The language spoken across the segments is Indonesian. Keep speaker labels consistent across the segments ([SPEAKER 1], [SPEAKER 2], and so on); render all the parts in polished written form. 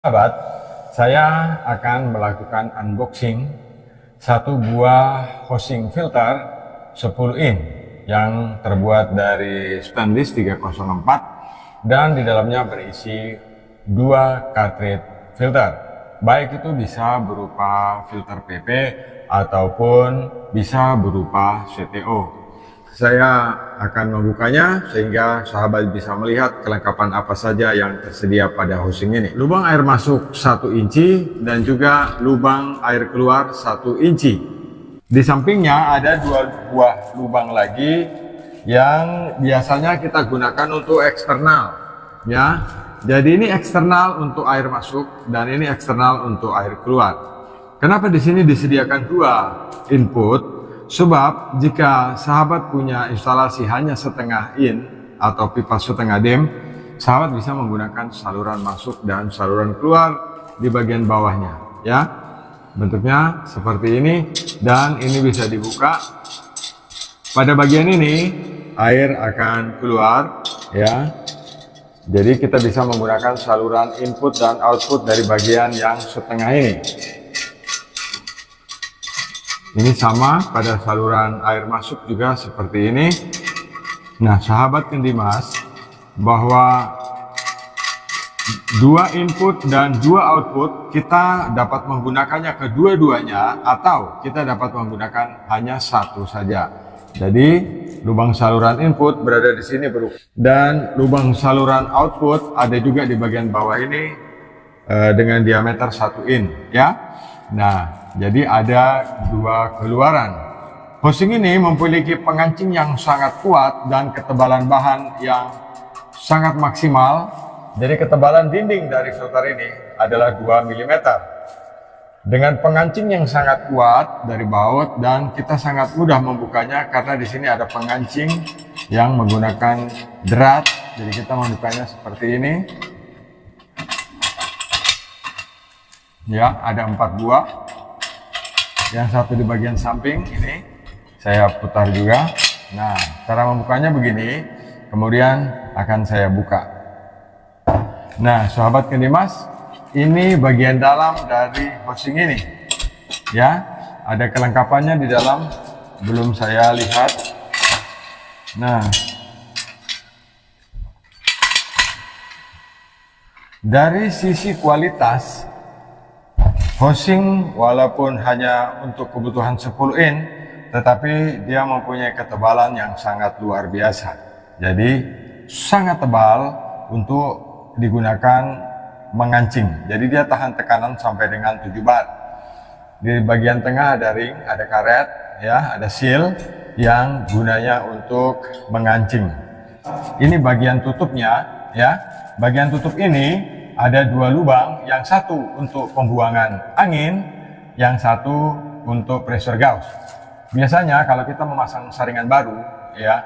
[SPEAKER 1] Sahabat, saya akan melakukan unboxing satu buah housing filter 10 in yang terbuat dari stainless 304 dan di dalamnya berisi dua cartridge filter. Baik itu bisa berupa filter PP ataupun bisa berupa CTO. Saya akan membukanya sehingga sahabat bisa melihat kelengkapan apa saja yang tersedia pada housing ini. Lubang air masuk 1 inci dan juga lubang air keluar 1 inci. Di sampingnya ada 2 buah lubang lagi yang biasanya kita gunakan untuk eksternal, ya. Jadi ini eksternal untuk air masuk dan ini eksternal untuk air keluar. Kenapa di sini disediakan 2 input? Sebab jika sahabat punya instalasi hanya setengah in atau pipa setengah dem, sahabat bisa menggunakan saluran masuk dan saluran keluar di bagian bawahnya, ya. Bentuknya seperti ini dan ini bisa dibuka. Pada bagian ini air akan keluar, ya. Jadi kita bisa menggunakan saluran input dan output dari bagian yang setengah ini. Ini sama pada saluran air masuk juga seperti ini. Nah, sahabat Kendimas, bahwa 2 input dan 2 output kita dapat menggunakannya kedua-duanya atau kita dapat menggunakan hanya satu saja. Jadi lubang saluran input berada di sini dan lubang saluran output ada juga di bagian bawah ini dengan diameter 1 in, ya. Nah, jadi ada 2 keluaran. Housing ini memiliki pengancing yang sangat kuat dan ketebalan bahan yang sangat maksimal. Jadi ketebalan dinding dari filter ini adalah 2 mm. Dengan pengancing yang sangat kuat dari baut dan kita sangat mudah membukanya karena di sini ada pengancing yang menggunakan drat. Jadi kita membukanya seperti ini. Ya, ada 4 buah. Yang satu di bagian samping ini saya putar juga. Nah, cara membukanya begini, kemudian akan saya buka. Nah, sahabat Kendimas, ini bagian dalam dari housing ini, ya. Ada kelengkapannya di dalam, belum saya lihat. Nah, dari sisi kualitas housing walaupun hanya untuk kebutuhan 10 in, tetapi dia mempunyai ketebalan yang sangat luar biasa. Jadi sangat tebal untuk digunakan mengancing. Jadi dia tahan tekanan sampai dengan 7 bar. Di bagian tengah ada ring, ada karet, ya, ada seal yang gunanya untuk mengancing. Ini bagian tutupnya, ya. Bagian tutup ini ada 2 lubang, yang satu untuk pembuangan angin, yang satu untuk pressure gauge. Biasanya kalau kita memasang saringan baru, ya,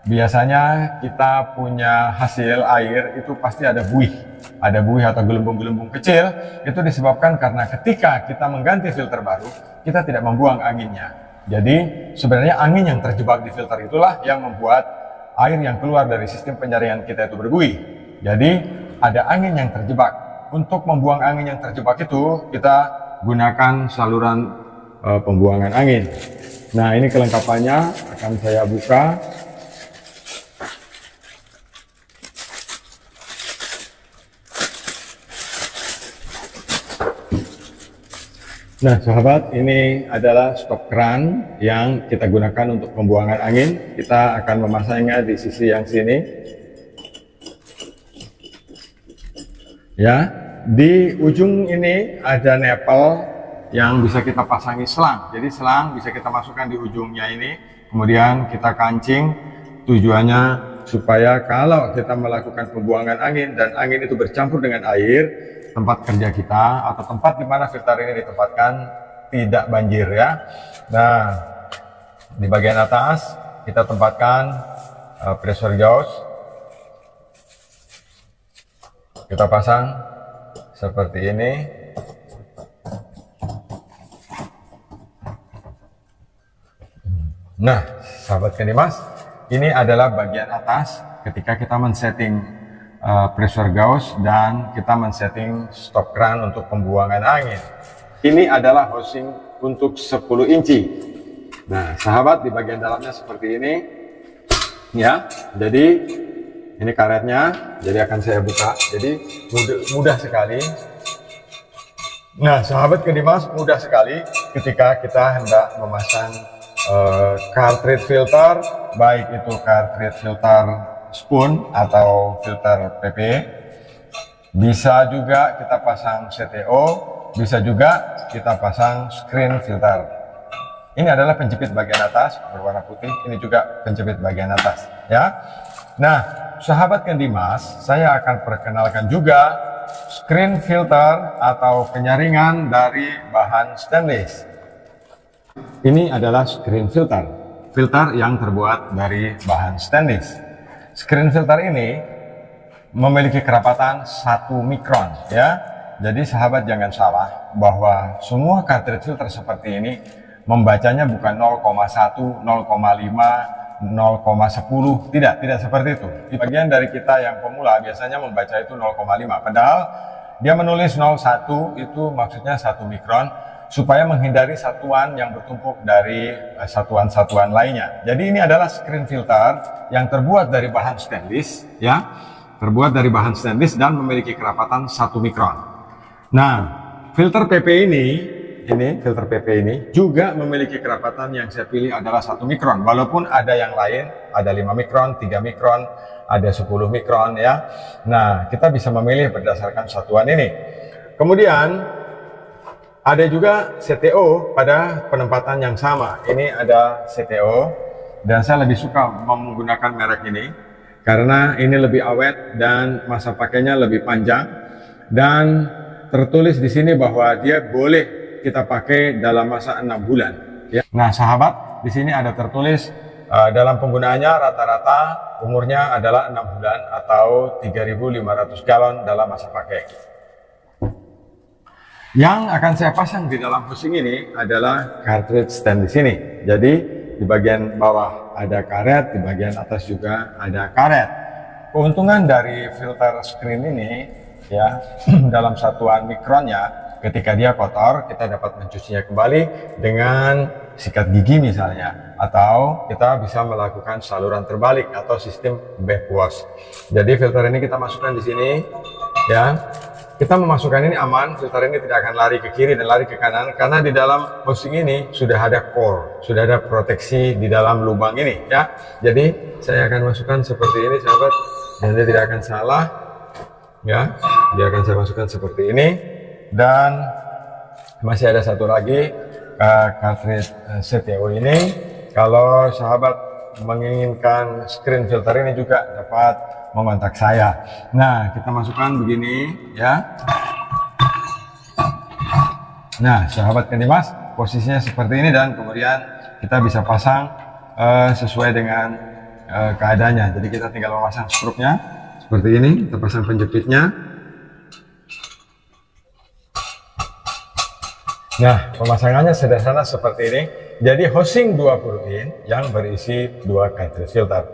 [SPEAKER 1] biasanya kita punya hasil air itu pasti ada buih atau gelembung-gelembung kecil. Itu disebabkan karena ketika kita mengganti filter baru, kita tidak membuang anginnya. Jadi sebenarnya angin yang terjebak di filter itulah yang membuat air yang keluar dari sistem penyaringan kita itu berbuih. Jadi ada angin yang terjebak. Untuk membuang angin yang terjebak itu kita gunakan saluran pembuangan angin. Nah, ini kelengkapannya akan saya buka. Nah, sahabat, ini adalah stop keran yang kita gunakan untuk pembuangan angin. Kita akan memasangnya di sisi yang sini. Ya, di ujung ini ada nepel yang bisa kita pasangi selang. Jadi selang bisa kita masukkan di ujungnya ini, kemudian kita kancing. Tujuannya supaya kalau kita melakukan pembuangan angin dan angin itu bercampur dengan air, tempat kerja kita atau tempat di mana filter ini ditempatkan tidak banjir, ya. Nah, di bagian atas kita tempatkan pressure gauge. Kita pasang seperti ini. Nah, sahabat Kendimas, ini adalah bagian atas ketika kita men-setting pressure gauge, dan kita men-setting stop kran untuk pembuangan angin. Ini adalah housing untuk 10 inci. Nah, sahabat, di bagian dalamnya seperti ini ya. Jadi ini karetnya, jadi akan saya buka. Jadi mudah sekali. Nah, sahabat Kedimas, mudah sekali ketika kita hendak memasang cartridge filter, baik itu cartridge filter spoon atau filter PP. Bisa juga kita pasang CTO, bisa juga kita pasang screen filter. Ini adalah penjepit bagian atas berwarna putih, ini juga penjepit bagian atas ya. Nah, sahabat Kendimas, saya akan perkenalkan juga screen filter atau penyaringan dari bahan stainless. Ini adalah screen filter, filter yang terbuat dari bahan stainless. Screen filter ini memiliki kerapatan 1 mikron ya. Jadi sahabat jangan salah bahwa semua cartridge filter seperti ini membacanya bukan 0,1, 0,5, 0,10, tidak seperti itu. Di bagian dari kita yang pemula biasanya membaca itu 0,5, padahal dia menulis 0,1 itu maksudnya 1 mikron supaya menghindari satuan yang bertumpuk dari satuan-satuan lainnya. Jadi ini adalah screen filter yang terbuat dari bahan stainless ya, terbuat dari bahan stainless dan memiliki kerapatan 1 mikron. Nah, filter PP ini filter PP ini juga memiliki kerapatan yang saya pilih adalah 1 mikron, walaupun ada yang lain, ada 5 mikron, 3 mikron, ada 10 mikron ya. Nah, kita bisa memilih berdasarkan satuan ini. Kemudian ada juga CTO pada penempatan yang sama. Ini ada CTO dan saya lebih suka menggunakan merek ini karena ini lebih awet dan masa pakainya lebih panjang, dan tertulis di sini bahwa dia boleh kita pakai dalam masa 6 bulan ya. Nah, sahabat, di sini ada tertulis dalam penggunaannya rata-rata umurnya adalah 6 bulan atau 3.500 galon dalam masa pakai. Yang akan saya pasang di dalam housing ini adalah cartridge stand di sini. Jadi di bagian bawah ada karet, di bagian atas juga ada karet. Keuntungan dari filter screen ini ya, dalam satuan mikronnya, ketika dia kotor kita dapat mencucinya kembali dengan sikat gigi misalnya, atau kita bisa melakukan saluran terbalik atau sistem backwash. Jadi filter ini kita masukkan di sini ya. Kita memasukkan ini aman, filter ini tidak akan lari ke kiri dan lari ke kanan karena di dalam housing ini sudah ada core, sudah ada proteksi di dalam lubang ini ya. Jadi saya akan masukkan seperti ini sahabat, dan dia tidak akan salah ya. Dia akan saya masukkan seperti ini, dan masih ada satu lagi cartridge CTO ini. Kalau sahabat menginginkan screen filter ini juga dapat mengontak saya. Nah, kita masukkan begini ya. Nah, sahabat Kendimas, posisinya seperti ini, dan kemudian kita bisa pasang sesuai dengan keadaannya. Jadi kita tinggal memasang struknya seperti ini, kita pasang penjepitnya. Nah, pemasangannya sederhana seperti ini. Jadi housing 20 in yang berisi 2 cartridge filter.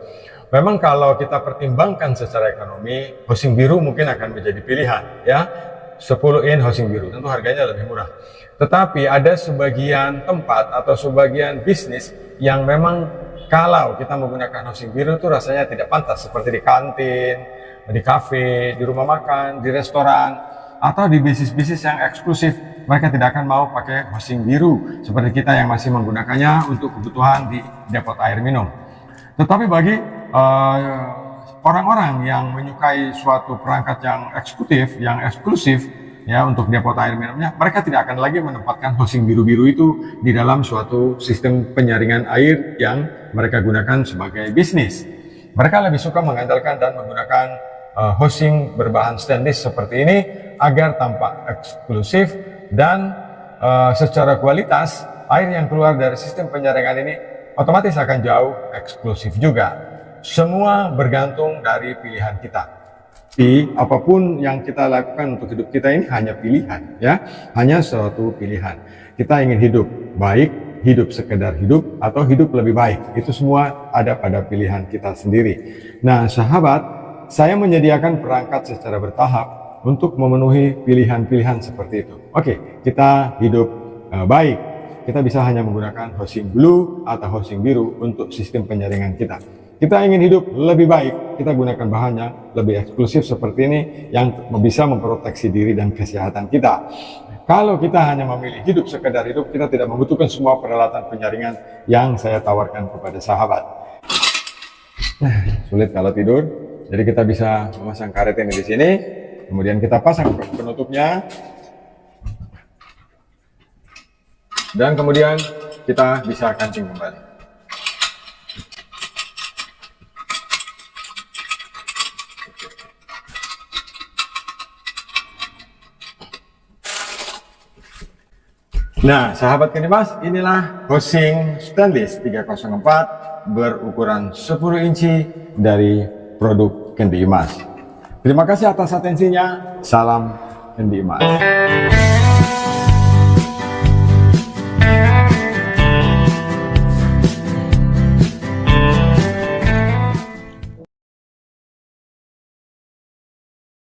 [SPEAKER 1] Memang kalau kita pertimbangkan secara ekonomi, housing biru mungkin akan menjadi pilihan ya. 10 in housing biru tentu harganya lebih murah. Tetapi ada sebagian tempat atau sebagian bisnis yang memang kalau kita menggunakan housing biru itu rasanya tidak pantas, seperti di kantin, di kafe, di rumah makan, di restoran, atau di bisnis-bisnis yang eksklusif. Mereka tidak akan mau pakai housing biru seperti kita yang masih menggunakannya untuk kebutuhan di depot air minum. Tetapi bagi orang-orang yang menyukai suatu perangkat yang eksekutif, yang eksklusif ya untuk depot air minumnya, mereka tidak akan lagi menempatkan housing biru-biru itu di dalam suatu sistem penyaringan air yang mereka gunakan sebagai bisnis. Mereka lebih suka mengandalkan dan menggunakan housing berbahan stainless seperti ini agar tampak eksklusif dan secara kualitas air yang keluar dari sistem penyaringan ini otomatis akan jauh eksklusif juga. Semua bergantung dari pilihan kita. Tapi apapun yang kita lakukan untuk hidup kita ini hanya pilihan ya, hanya suatu pilihan. Kita ingin hidup baik, hidup sekedar hidup, atau hidup lebih baik. Itu semua ada pada pilihan kita sendiri. Nah, sahabat, saya menyediakan perangkat secara bertahap untuk memenuhi pilihan-pilihan seperti itu. Oke, kita hidup baik. Kita bisa hanya menggunakan hosing blue atau hosing biru untuk sistem penyaringan kita. Kita ingin hidup lebih baik, kita gunakan bahannya lebih eksklusif seperti ini yang bisa memproteksi diri dan kesehatan kita. Kalau kita hanya memilih hidup sekedar hidup, kita tidak membutuhkan semua peralatan penyaringan yang saya tawarkan kepada sahabat. Sulit kalau tidur, jadi kita bisa memasang karet ini di sini, kemudian kita pasang penutupnya, dan kemudian kita bisa kancing kembali. Nah, sahabat Candy Mas, inilah hosing stainless 304 berukuran 10 inci dari produk Candy Mas. Terima kasih atas atensinya. Salam Candy Mas.